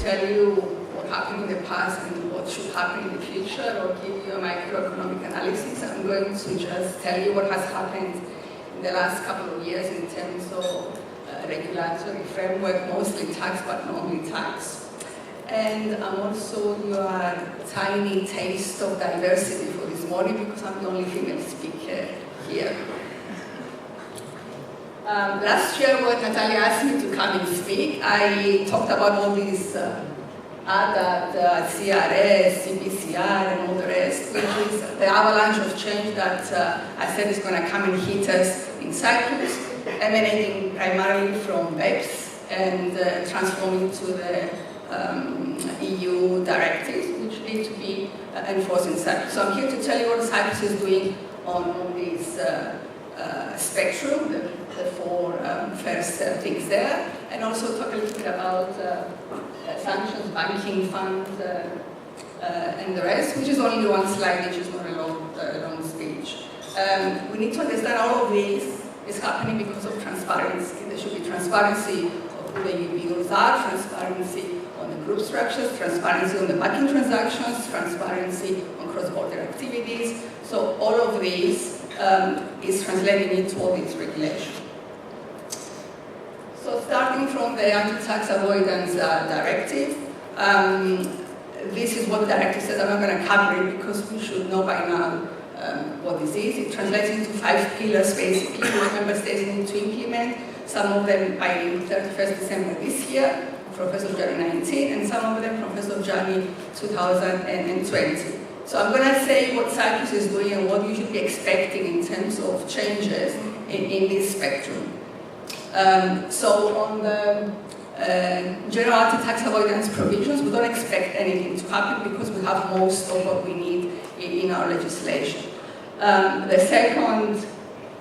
tell you what happened in the past and what should happen in the future, or give you a microeconomic analysis. I'm going to just tell you what has happened in the last couple of years in terms of regulatory framework, mostly tax, but not only tax. And I'm also your tiny taste of diversity for this morning, because I'm the only female speaker here. Last year, when Natalia asked me to come and speak, I talked about all these ADAT, CRS, CBCR, and all the rest, which is the avalanche of change that I said is going to come and hit us in Cyprus, emanating primarily from BEPS and transforming to the EU directives, which need to be enforced in Cyprus. So I'm here to tell you what Cyprus is doing on this spectrum, the four first things there, and also talk a little bit about sanctions, banking funds, and the rest, which is only one slide, which is not a long speech. We need to understand all of this is happening because of transparency. There should be transparency of who the individuals are, transparency on the group structures, transparency on the banking transactions, transparency on cross-border activities. So all of this is translating into all these regulations. So starting from the anti-tax avoidance directive, this is what the directive says. I'm not going to cover it because we should know by now what this is. It translates into 5 pillars basically, which member states need to implement, some of them by 31st December this year, from 1st of January 19, and some of them from 1st of January 2020. So I'm going to say what Cyprus is doing and what you should be expecting in terms of changes in this spectrum. So on the general anti-tax avoidance provisions, we don't expect anything to happen because we have most of what we need in our legislation. The second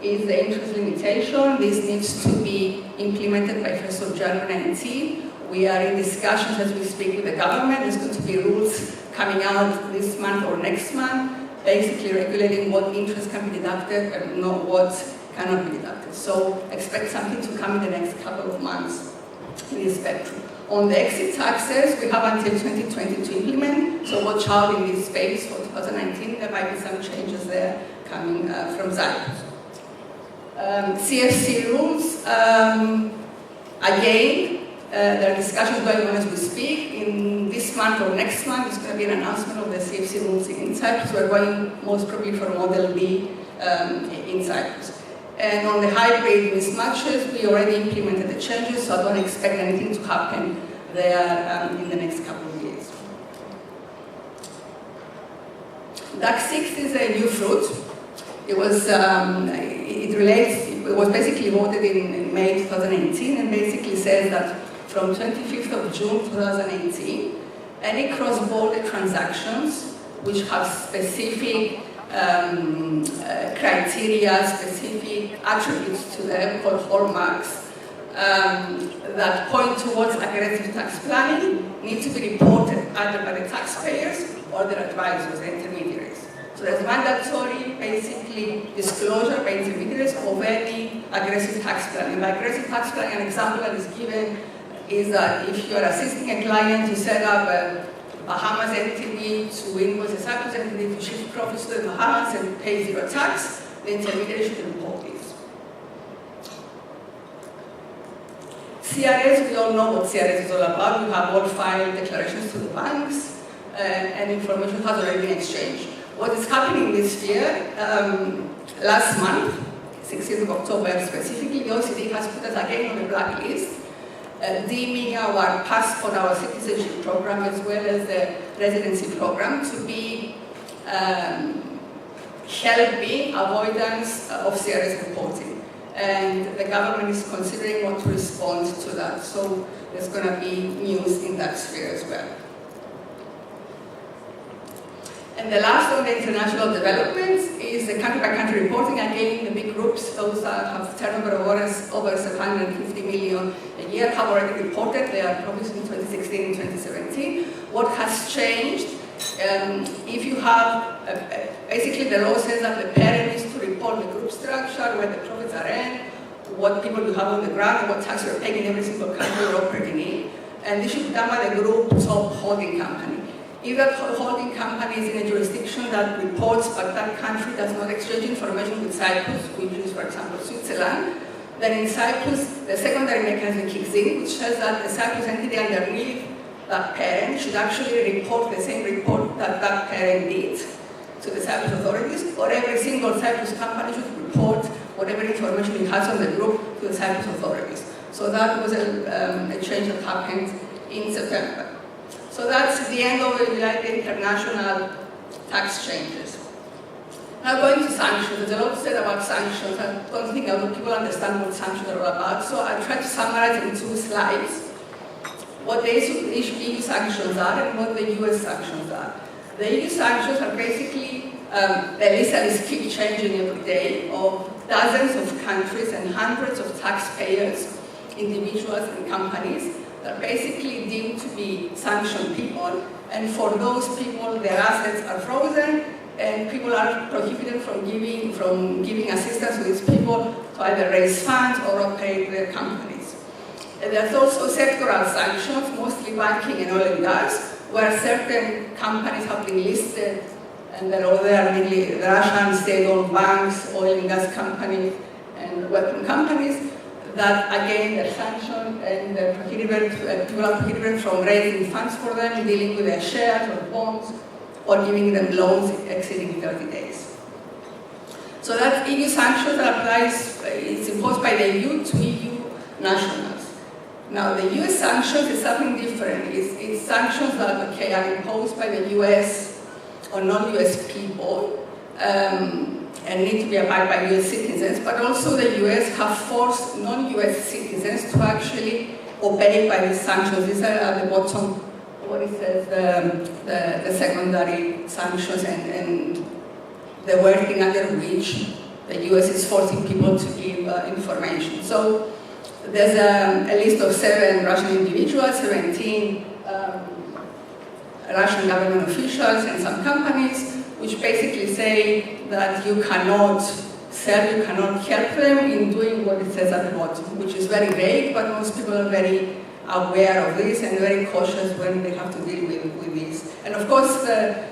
is the interest limitation. This needs to be implemented by 1st of January 19. We are in discussions as we speak with the government. There's going to be rules coming out this month or next month, basically regulating what interest can be deducted and not what cannot be deducted. So expect something to come in the next couple of months in this spectrum. On the exit taxes, we have until 2020 to implement, so watch out in this space for 2019. There might be some changes there coming from Cyprus. CFC rules, again, there are discussions going on as we speak. In this month or next month, there's going to be an announcement of the CFC rules in Cyprus. We're going most probably for Model B in Cyprus. And on the hybrid mismatches, we already implemented the changes, so I don't expect anything to happen there in the next couple of years. DAC 6 is a new fruit. It was, it was basically voted in May 2018, and basically says that from 25th of June 2018, any cross-border transactions which have specific criteria, specific attributes to them called hallmarks that point towards aggressive tax planning need to be reported either by the taxpayers or their advisors, the intermediaries. So there's mandatory, basically, disclosure by intermediaries of any aggressive tax planning. By aggressive tax planning, an example that is given is that if you're assisting a client to set up a Bahamas entity to invoice a Cyprus entity to shift profits to the Bahamas and pay zero tax, the intermediary should report this. CRS, we all know what CRS is all about. We have all filed declarations to the banks, and information has already been exchanged. What is happening this year, last month, 16th of October specifically, the OECD has put us again on the blacklist, deeming our passport, our citizenship program, as well as the residency program to be helping avoidance of CRS reporting. And the government is considering what to respond to that. So there's going to be news in that sphere as well. And the last on the international developments is the country-by-country reporting. Again, the big groups, those that have turnover of over 750 million a year, have already reported their profits in 2016 and 2017. What has changed? If you have, basically the law says that the parent is to report the group structure, where the profits are earned, what people you have on the ground, and what tax you're paying in every single country you're operating in. and this should be done by the group top holding company. If that holding company is in a jurisdiction that reports but that country does not exchange information with Cyprus, which is, for example, Switzerland, then in Cyprus, the secondary mechanism kicks in, which says that the Cyprus entity underneath that parent should actually report the same report that that parent did to the Cyprus authorities, or every single Cyprus company should report whatever information it has on the group to the Cyprus authorities. So that was a change that happened in September. So that's the end of the international tax changes. Now going to sanctions, there's a lot said about sanctions. I don't think a lot of people understand what sanctions are all about, so I tried to summarize in 2 slides what the EU sanctions are and what the US sanctions are. The EU sanctions are basically, the list that is keep changing every day, of dozens of countries and hundreds of taxpayers, individuals and companies that are basically deemed to be sanctioned people, and for those people their assets are frozen and people are prohibited from giving assistance to these people to either raise funds or operate their companies. And there's also sectoral sanctions, mostly banking and oil and gas, where certain companies have been listed, and they are mainly Russian state-owned banks, oil and gas companies, and weapon companies, that again they're sanctioned and they're prohibited, people are prohibited from raising funds for them, dealing with their shares or bonds, or giving them loans exceeding 30 days. So that EU sanctions that applies, it's imposed by the EU to EU nationals. Now the US sanctions is something different. It's sanctions that are imposed by the US on non-US people and need to be applied by US citizens, but also the US have forced non-US citizens to actually obey by these sanctions. These are at the bottom, what it says, the secondary sanctions and the wording under which the US is forcing people to give information. So there's a list of 7 Russian individuals, 17 Russian government officials and some companies, which basically say that you cannot sell, you cannot help them in doing what it says at the bottom, which is very vague, but most people are very aware of this and very cautious when they have to deal with this. And of course, the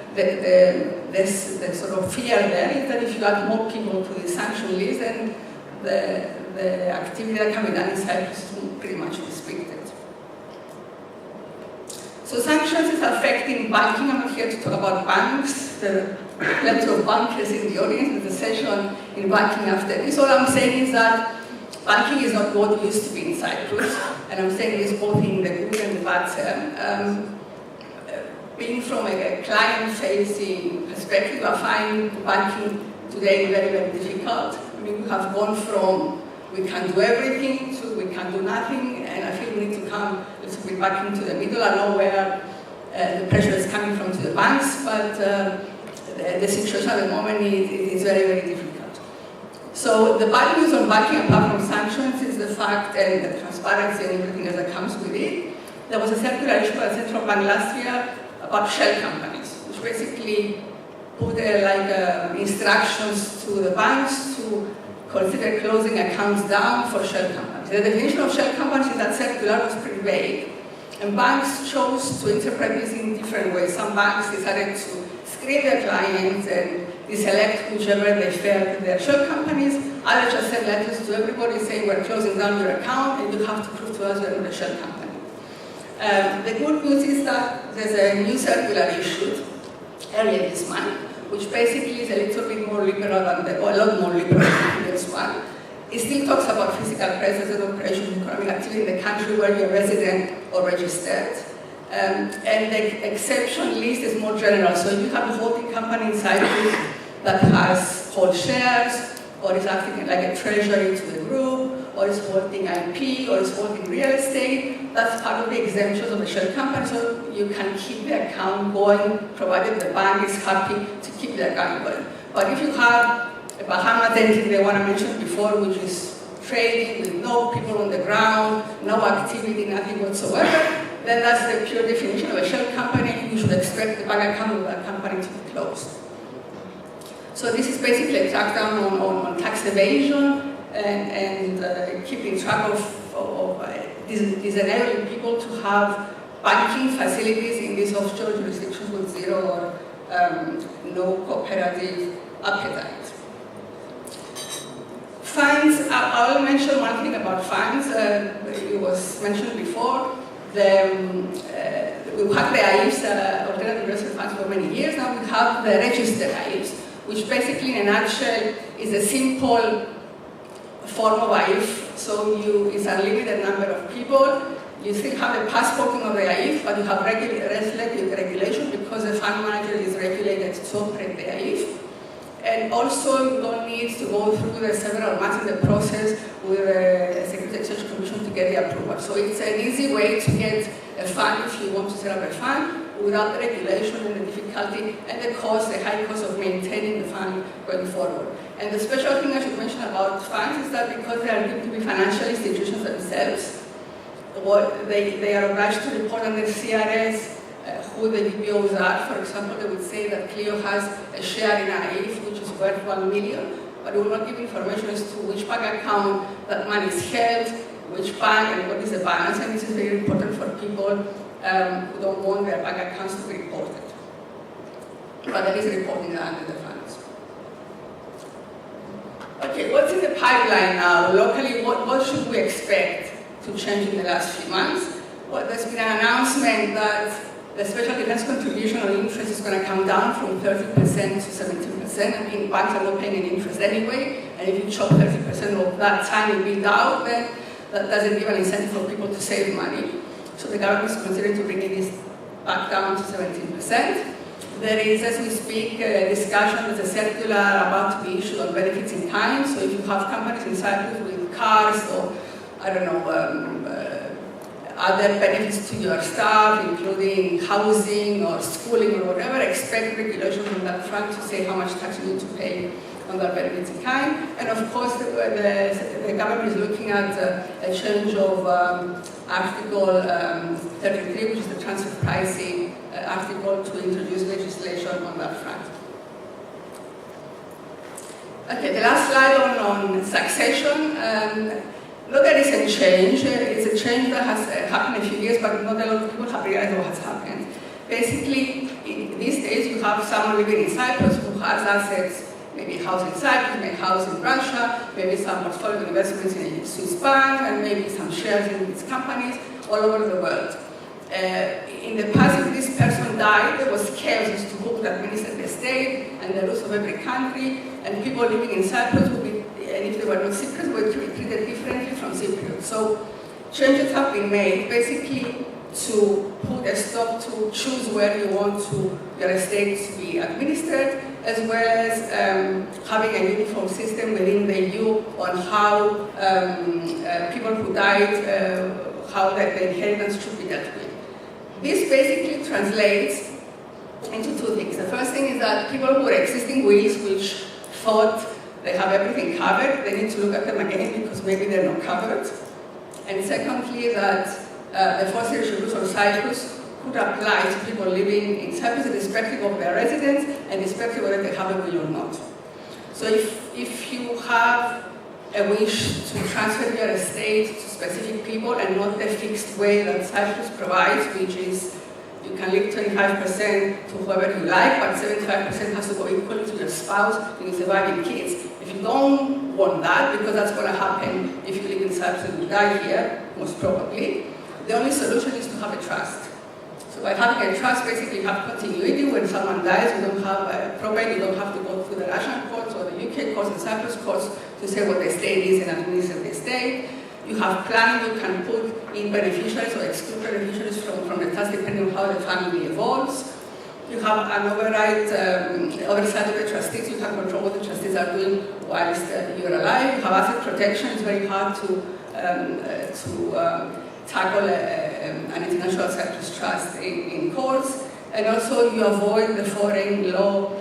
sort of fear there is that if you add more people to the sanction list, then the activity that can be done in Cyprus is pretty much restricted. So sanctions is affecting banking. I'm not here to talk about banks. There are plenty of bankers in the audience. There's a session in banking after this. All I'm saying is that banking is not what it used to be in Cyprus, and I'm saying this both in the good and the bad term. Being from a client-facing perspective, I find banking today very, very difficult. I mean, we have gone from we can do everything to we can do nothing, and I feel we need to come a little bit back into the middle. I know where the pressure is coming from to the banks, but the situation at the moment is very, very difficult. So the bad news on banking, apart from sanctions, is the fact and the transparency and everything else that comes with it. There was a circular issue by the central bank last year about shell companies, which basically put instructions to the banks to consider closing accounts down for shell companies. The definition of shell companies in that circular was pretty vague, and banks chose to interpret this in different ways. Some banks decided to screen their clients and deselect whichever they felt their shell companies. Others just sent letters to everybody saying we're closing down your account and you have to prove to us you're not a shell company. The good news is that there's a new circular issued earlier this month, which basically is a little bit more liberal than or a lot more liberal than this one. It still talks about physical presence and operation of economic activity in the country where you're resident or registered. And the exception list is more general. So if you have a holding company in Cyprus that has hold shares, or is acting like a treasury to the group, or is holding IP, or is holding real estate, that's part of the exemptions of a shell company, so you can keep the account going, provided the bank is happy to keep the account going. But if you have a Bahamas entity, the one I mentioned before, which is trading with no people on the ground, no activity, nothing whatsoever, then that's the pure definition of a shell company. You should expect the bank account of that company to be closed. So this is basically a crackdown on tax evasion and keeping track of is enabling people to have banking facilities in these offshore jurisdictions with zero or no cooperative appetite. Funds, I will mention one thing about funds. It was mentioned before. We had the AIFs, alternative investment funds, for many years. Now we have the registered AIFs, which basically, in a nutshell, is a simple form of AIF. So it's a limited number of people. You still have a passporting of the AIF, but you have regulation because the fund manager is regulated to operate the AIF. And also, you don't need to go through the several months in the process with the Securities and Exchange Commission to get the approval. So it's an easy way to get a fund if you want to set up a fund without the regulation and the difficulty and the cost, the high cost of maintaining the fund going forward. And the special thing I should mention about funds is that because they are deemed to be financial institutions themselves, they are obliged to report on the CRS who the DPOs are. For example, they would say that Cleo has a share in an AIF which is worth 1 million, but it will not give information as to which bank account that money is held, which bank, and what is the balance. And this is very important for people who don't want their bank accounts to be reported. But there is reporting under the funds. Okay, what's in the pipeline now? Locally, what should we expect to change in the last few months? Well, there's been an announcement that the special defense contribution on interest is going to come down from 30% to 17%. I mean, banks are not paying any interest anyway, and if you chop 30% of that tiny bit out, then that doesn't give an incentive for people to save money. So the government is considering to bringing this back down to 17%. There is, as we speak, a discussion, there's a circular about to be issued on benefits in kind. So if you have companies in Cyprus with cars or, I don't know, other benefits to your staff, including housing or schooling or whatever, expect regulations on that front to say how much tax you need to pay on that benefits in kind. And of course, the government is looking at a change of Article 33, which is the transfer pricing article, to introduce legislation on that front. Okay, the last slide on succession. Not a recent change. It's a change that has happened a few years, but not a lot of people have realized what has happened. Basically, these days you have someone living in Cyprus who has assets, maybe a house in Cyprus, maybe a house in Russia, maybe some portfolio investments in a Swiss bank, and maybe some shares in these companies all over the world. In the past, if this person died, there was chaos as to who would administer the estate and the rules of every country, and people living in Cyprus would be, and if they were not Cypriots, were treated differently from Cypriots. So changes have been made basically to put a stop to choose where you want your estate to be administered, as well as having a uniform system within the EU on how people who died, how the inheritance should be dealt with. This basically translates into two things. The first thing is that people who are existing wills, which thought they have everything covered, they need to look at them again because maybe they're not covered. And secondly, that the forcible rules on Cyprus could apply to people living in Cyprus irrespective of their residence and irrespective of whether they have a will or not. So if you have a wish to transfer your estate to specific people and not the fixed way that Cyprus provides, which is you can leave 25% to whoever you like, but 75% has to go equally to your spouse and your surviving kids. If you don't want that, because that's going to happen if you live in Cyprus and you die here, most probably, the only solution is to have a trust. So by having a trust, basically you have continuity. When someone dies, you don't have a probate, you don't have to go through the Russian courts or the UK courts and Cyprus courts to say what the estate is and administer the estate. You have planning, you can put in beneficiaries or exclude beneficiaries from the trust depending on how the family evolves. You have an oversight of the trustees, you can control what the trustees are doing whilst you're alive. You have asset protection, it's very hard to tackle an international Cyprus trust in courts. And also you avoid the foreign law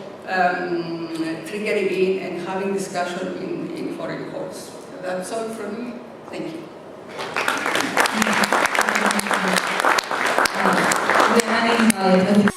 triggering in and having discussion in foreign courts. So that's all from me. Thank you. We're having